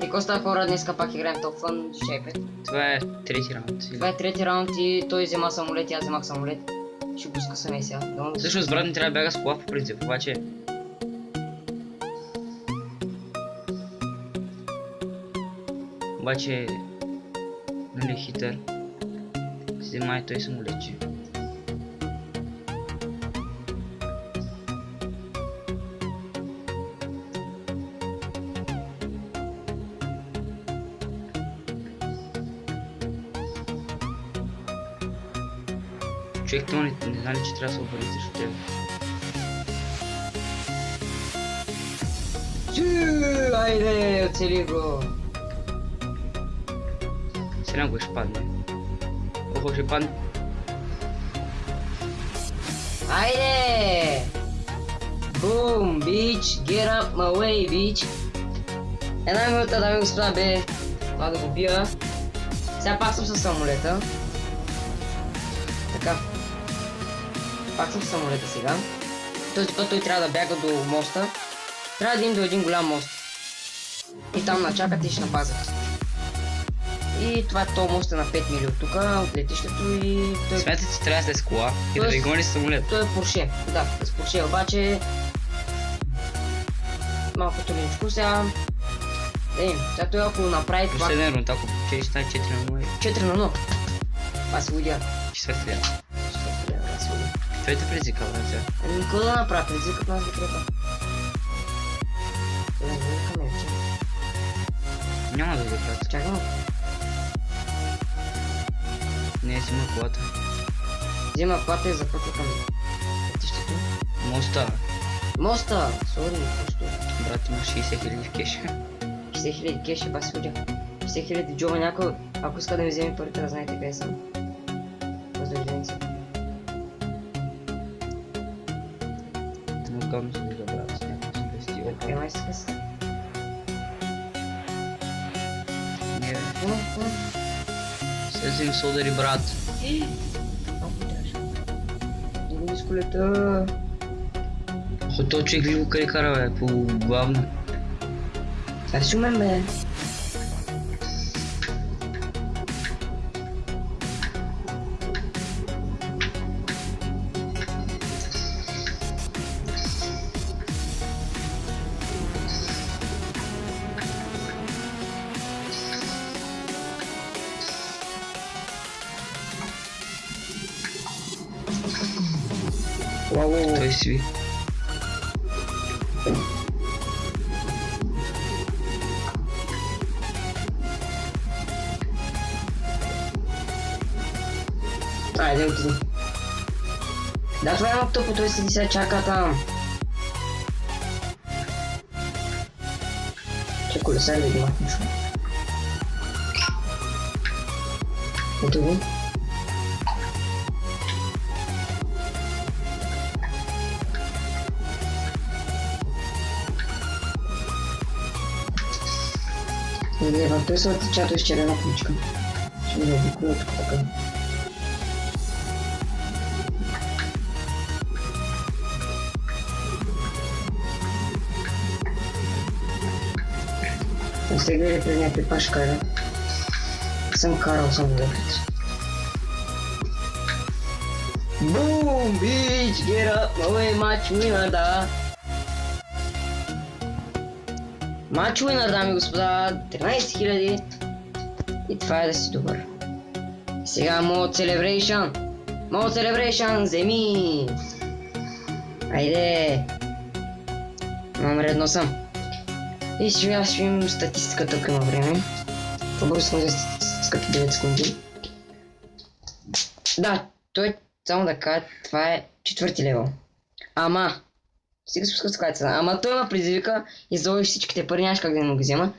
И какво става, хора, днеска пак играем Top Fun GG5. Това е трети раунд. Това е трети раунд и той взема самолет и аз вземах самолет. Ще го скъсаме сега. Всъщност брат ми трябва да бяга с кола по принцип, обаче... Нали хитър. Взема и той самолетче. Човек, това не знали, че трябва да се обади срещу тебе. Айде, оцели го. Сега го ще падне. Охо, ще падне. Айде! Бум, бич, get up my way, бич. Една минута, дами и господа, бе. Това да го бия. Сега пак съм със самолета. Така. Пак съм в самолета сега. Този път той трябва да бяга до моста. Трябва да идем до един голям мост. И там начакат и ще напазят. И това е то мост на 5 мили от тук, от летището и... Той... Смятате, че трябва да сте с кола и да ви гони с самолет. Той е Порше, да, с Порше, обаче... Малко трудничко сега... сега той ако направи това... Последен рунд, ако че стане 4 на 0. 4 на 0. Това се удя. Четвърти ляв. Той те предизвика, брат, сега. Ами какво да направя? Предизвикат нас викрепа. Това не викаме, че. Няма да ви брат. Чакай малко. Не, взима колата. Взима колата и запътва към летището. Моста. Моста! Сори, просто. Брат, има 60 000 в кеша. 60 000 кеш, ба се удя. 60 000 джоба някой, ако иска да ми вземе парите, да знаете къде съм. Въздържен се. Накъм се да брат, с някакво се пести. Окей, май се къса. Не, бе. Се взим се удари, брат. Не го с колета. То човек ли го къде кара, бе, по главно. Сега си умен, бе. Той сви. Айде, отиди. Да, това е много тъпо, той седи сега чака там. Че колеса да ги махнеш. Ето го. Гледа, той се отлича, той с червена ключка. Ще ми да обикува тук така. Не сте гледали пред някакви пашкара. Съм карал самолет. Boom, bitch, get up, my way, match winner, да. Матч winner, дами и господа, 13 000. И това е да си добър. Сега мод celebration. Мод celebration, вземи. Айде. Номер 1 съм. И сега ще видим статистиката, ако има време. По-бързо съм взел статистиката 9 секунди. Да, той само да кажа, това е 4-ти левел. Ама, стига спускат с кайца. Ама той има предизвика и заложи всичките пари, нямаш как да не го взема.